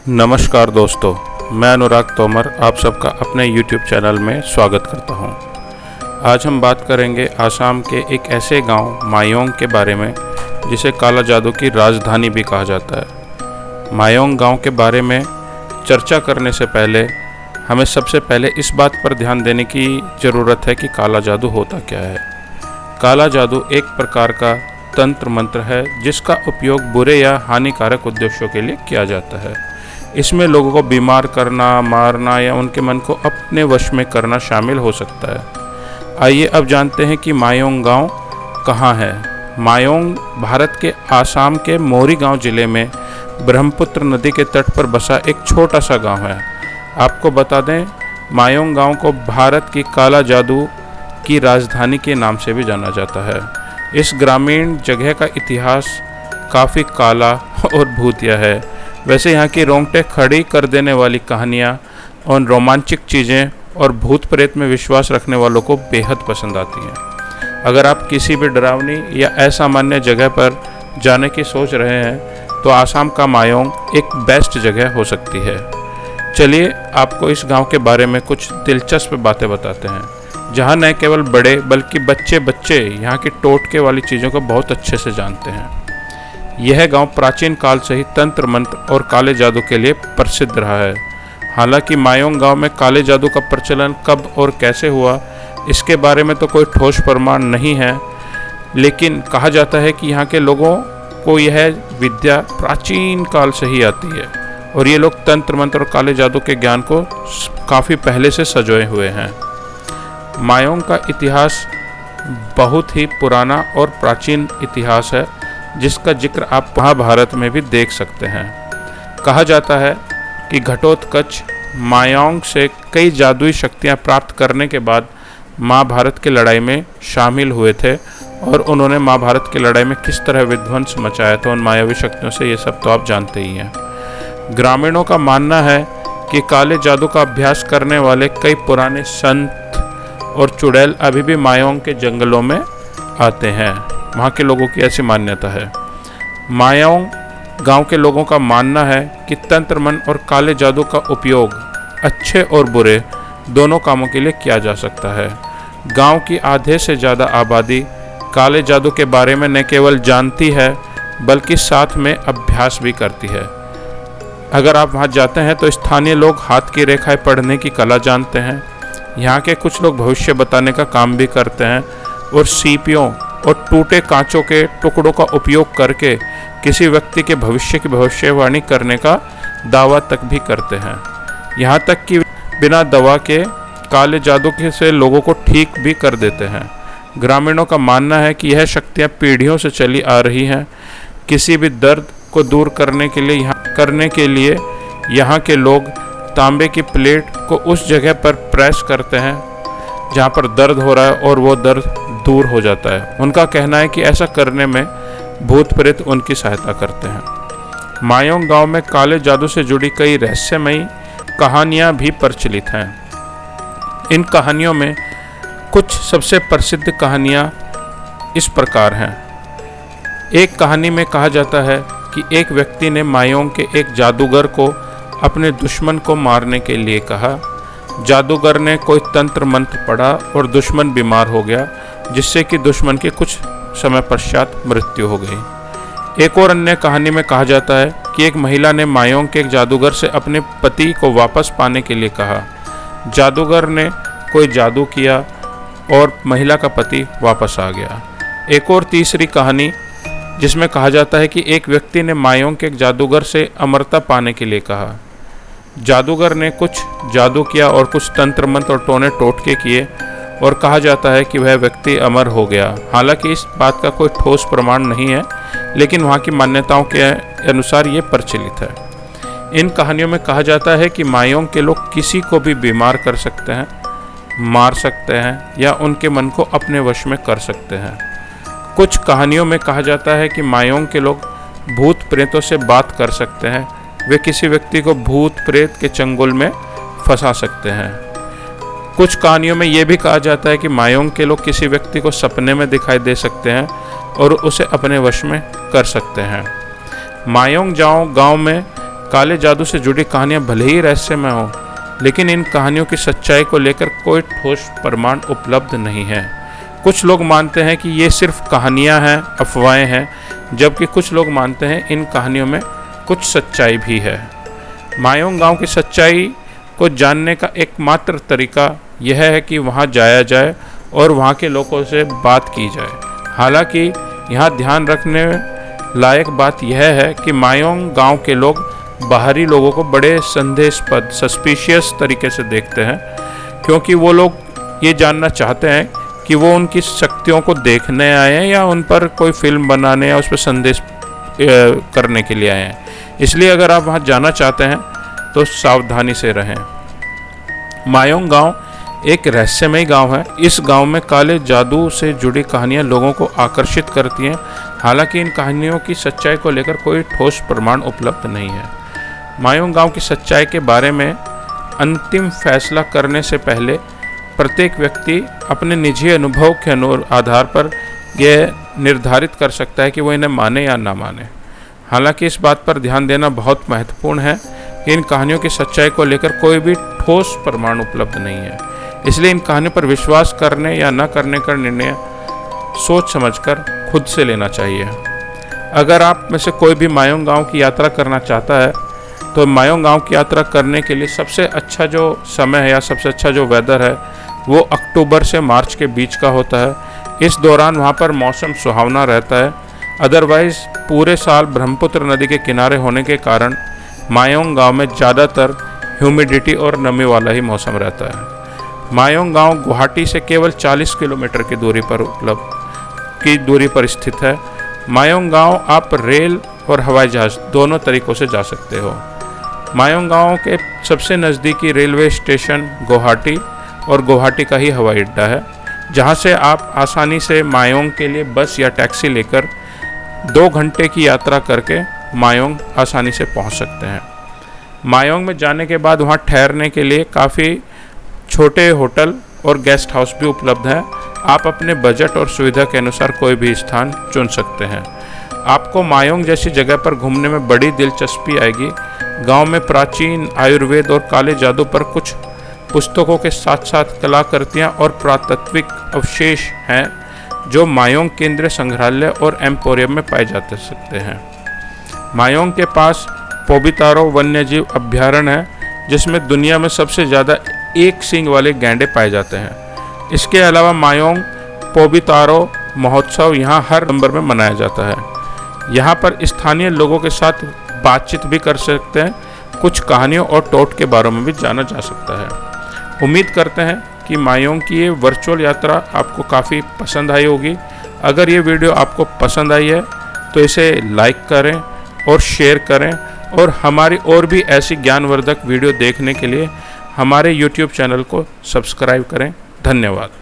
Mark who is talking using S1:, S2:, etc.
S1: नमस्कार दोस्तों, मैं अनुराग तोमर आप सबका अपने YouTube चैनल में स्वागत करता हूं। आज हम बात करेंगे आसाम के एक ऐसे गांव मायोंग के बारे में जिसे काला जादू की राजधानी भी कहा जाता है। मायोंग गांव के बारे में चर्चा करने से पहले हमें सबसे पहले इस बात पर ध्यान देने की ज़रूरत है कि काला जादू होता क्या है। काला जादू एक प्रकार का तंत्र मंत्र है जिसका उपयोग बुरे या हानिकारक उद्देश्यों के लिए किया जाता है। इसमें लोगों को बीमार करना, मारना या उनके मन को अपने वश में करना शामिल हो सकता है। आइए अब जानते हैं कि मायोंग गांव कहाँ है। मायोंग भारत के आसाम के मोरीगांव जिले में ब्रह्मपुत्र नदी के तट पर बसा एक छोटा सा गांव है। आपको बता दें, मायोंग गांव को भारत की काला जादू की राजधानी के नाम से भी जाना जाता है। इस ग्रामीण जगह का इतिहास काफ़ी काला और भूतिया है। वैसे यहाँ की रोंगटे खड़ी कर देने वाली कहानियाँ और रोमांचक चीज़ें और भूत प्रेत में विश्वास रखने वालों को बेहद पसंद आती हैं। अगर आप किसी भी डरावनी या असामान्य जगह पर जाने की सोच रहे हैं तो आसाम का मायोंग एक बेस्ट जगह हो सकती है। चलिए आपको इस गांव के बारे में कुछ दिलचस्प बातें बताते हैं, जहां न केवल बड़े बल्कि बच्चे यहाँ की टोटके वाली चीज़ों को बहुत अच्छे से जानते हैं। यह गांव प्राचीन काल से ही तंत्र मंत्र और काले जादू के लिए प्रसिद्ध रहा है। हालांकि मायोंग गांव में काले जादू का प्रचलन कब और कैसे हुआ, इसके बारे में तो कोई ठोस प्रमाण नहीं है, लेकिन कहा जाता है कि यहाँ के लोगों को यह विद्या प्राचीन काल से ही आती है और ये लोग तंत्र मंत्र और काले जादू के ज्ञान को काफ़ी पहले से सजोए हुए हैं। मायोंग का इतिहास बहुत ही पुराना और प्राचीन इतिहास है, जिसका जिक्र आप महाभारत में भी देख सकते हैं। कहा जाता है कि घटोत्कच मायोंग से कई जादुई शक्तियां प्राप्त करने के बाद महाभारत की लड़ाई में शामिल हुए थे और उन्होंने महाभारत की लड़ाई में किस तरह विध्वंस मचाया था उन मायावी शक्तियों से, ये सब तो आप जानते ही हैं। ग्रामीणों का मानना है कि काले जादू का अभ्यास करने वाले कई पुराने संत और चुड़ैल अभी भी मायोंग के जंगलों में आते हैं। वहाँ के लोगों की ऐसी मान्यता है। मायोंग गांव के लोगों का मानना है कि तंत्र मंत्र और काले जादू का उपयोग अच्छे और बुरे दोनों कामों के लिए किया जा सकता है। गांव की आधे से ज़्यादा आबादी काले जादू के बारे में न केवल जानती है बल्कि साथ में अभ्यास भी करती है। अगर आप वहाँ जाते हैं तो स्थानीय लोग हाथ की रेखाएं पढ़ने की कला जानते हैं। यहाँ के कुछ लोग भविष्य बताने का काम भी करते हैं और सीपियों और टूटे कांचों के टुकड़ों का उपयोग करके किसी व्यक्ति के भविष्य की भविष्यवाणी करने का दावा तक भी करते हैं। यहाँ तक कि बिना दवा के काले जादू से लोगों को ठीक भी कर देते हैं। ग्रामीणों का मानना है कि यह शक्तियाँ पीढ़ियों से चली आ रही हैं। किसी भी दर्द को दूर करने के लिए यहाँ के लोग तांबे की प्लेट को उस जगह पर प्रेस करते हैं जहाँ पर दर्द हो रहा है और वो दर्द दूर हो जाता है। उनका कहना है कि ऐसा करने में भूत प्रेत उनकी सहायता करते हैं। मायोंग गांव में काले जादू से जुड़ी कई रहस्यमयी कहानियां भी प्रचलित हैं। इन कहानियों में कुछ सबसे प्रसिद्ध कहानियां इस प्रकार हैं। एक कहानी में कहा जाता है कि एक व्यक्ति ने मायोंग के एक जादूगर को अपने दुश्मन को मारने के लिए कहा। जादूगर ने कोई तंत्र मंत्र पढ़ा और दुश्मन बीमार हो गया, जिससे कि दुश्मन की कुछ समय पश्चात मृत्यु हो गई। एक और अन्य कहानी में कहा जाता है कि एक महिला ने मायोंग के एक जादूगर से अपने पति को वापस पाने के लिए कहा। जादूगर ने कोई जादू किया और महिला का पति वापस आ गया। एक और तीसरी कहानी जिसमें कहा जाता है कि एक व्यक्ति ने मायोंग के एक जादूगर से अमरता पाने के लिए कहा। जादूगर ने कुछ जादू किया और कुछ तंत्र मंत्र और टोने टोटके किए और कहा जाता है कि वह व्यक्ति अमर हो गया। हालांकि इस बात का कोई ठोस प्रमाण नहीं है, लेकिन वहाँ की मान्यताओं के अनुसार ये प्रचलित है। इन कहानियों में कहा जाता है कि मायोंग के लोग किसी को भी बीमार कर सकते हैं, मार सकते हैं या उनके मन को अपने वश में कर सकते हैं। कुछ कहानियों में कहा जाता है कि मायोंग के लोग भूत प्रेतों से बात कर सकते हैं। वे किसी व्यक्ति को भूत प्रेत के चंगुल में फंसा सकते हैं। कुछ कहानियों में यह भी कहा जाता है कि मायोंग के लोग किसी व्यक्ति को सपने में दिखाई दे सकते हैं और उसे अपने वश में कर सकते हैं। मायोंग गांव में काले जादू से जुड़ी कहानियाँ भले ही रहस्यमय हों, लेकिन इन कहानियों की सच्चाई को लेकर कोई ठोस प्रमाण उपलब्ध नहीं है। कुछ लोग मानते हैं कि ये सिर्फ कहानियाँ हैं, अफवाहें हैं, जबकि कुछ लोग मानते हैं इन कहानियों में कुछ सच्चाई भी है। मायोंग गांव की सच्चाई को जानने का एकमात्र तरीका यह है कि वहां जाया जाए और वहां के लोगों से बात की जाए। हालांकि यहां ध्यान रखने लायक बात यह है कि मायोंग गांव के लोग बाहरी लोगों को बड़े संदेहास्पद सस्पिशियस तरीके से देखते हैं, क्योंकि वो लोग ये जानना चाहते हैं कि वो उनकी शक्तियों को देखने आए हैं या उन पर कोई फिल्म बनाने या उस पर संदेश करने के लिए आए हैं। इसलिए अगर आप वहाँ जाना चाहते हैं तो सावधानी से रहें। मायोंग गांव एक रहस्यमय गांव है। इस गांव में काले जादू से जुड़ी कहानियां लोगों को आकर्षित करती हैं। हालांकि इन कहानियों की सच्चाई को लेकर कोई ठोस प्रमाण उपलब्ध नहीं है। मायोंग गांव की सच्चाई के बारे में अंतिम फैसला करने से पहले प्रत्येक व्यक्ति अपने निजी अनुभव के आधार पर यह निर्धारित कर सकता है कि वो इन्हें माने या ना माने। हालांकि इस बात पर ध्यान देना बहुत महत्वपूर्ण है कि इन कहानियों की सच्चाई को लेकर कोई भी ठोस प्रमाण उपलब्ध नहीं है। इसलिए इन कहानियों पर विश्वास करने या न करने का निर्णय सोच समझकर खुद से लेना चाहिए। अगर आप में से कोई भी मायोंग गांव की यात्रा करना चाहता है तो मायोंग गांव की यात्रा करने के लिए सबसे अच्छा जो समय है या सबसे अच्छा जो वेदर है वो अक्टूबर से मार्च के बीच का होता है। इस दौरान वहाँ पर मौसम सुहावना रहता है। अदरवाइज़ पूरे साल ब्रह्मपुत्र नदी के किनारे होने के कारण मायोंग गांव में ज़्यादातर ह्यूमिडिटी और नमी वाला ही मौसम रहता है। मायोंग गांव गुवाहाटी से केवल 40 किलोमीटर की दूरी पर स्थित है। मायोंग गांव आप रेल और हवाई जहाज़ दोनों तरीक़ों से जा सकते हो। मायोंग गांव के सबसे नज़दीकी रेलवे स्टेशन गुवाहाटी और गुवाहाटी का ही हवाई अड्डा है, जहां से आप आसानी से मायोंग के लिए बस या टैक्सी लेकर 2 घंटे की यात्रा करके मायोंग आसानी से पहुंच सकते हैं। मायोंग में जाने के बाद वहां ठहरने के लिए काफ़ी छोटे होटल और गेस्ट हाउस भी उपलब्ध हैं। आप अपने बजट और सुविधा के अनुसार कोई भी स्थान चुन सकते हैं। आपको मायोंग जैसी जगह पर घूमने में बड़ी दिलचस्पी आएगी। गांव में प्राचीन आयुर्वेद और काले जादू पर कुछ पुस्तकों के साथ साथ कलाकृतियाँ और पुरातात्विक अवशेष हैं जो मायोंग केंद्रीय संग्रहालय और एम्पोरियम में पाए जा सकते हैं। मायोंग के पास पोबितारो वन्यजीव अभ्यारण्य है, जिसमें दुनिया में सबसे ज़्यादा एक सींग वाले गैंडे पाए जाते हैं। इसके अलावा मायोंग पोबितारो महोत्सव यहाँ हर नवंबर में मनाया जाता है। यहाँ पर स्थानीय लोगों के साथ बातचीत भी कर सकते हैं। कुछ कहानियों और टोट के बारे में भी जाना जा सकता है। उम्मीद करते हैं कि मायोंग की ये वर्चुअल यात्रा आपको काफ़ी पसंद आई होगी। अगर ये वीडियो आपको पसंद आई है तो इसे लाइक करें और शेयर करें, और हमारी और भी ऐसी ज्ञानवर्धक वीडियो देखने के लिए हमारे YouTube चैनल को सब्सक्राइब करें। धन्यवाद।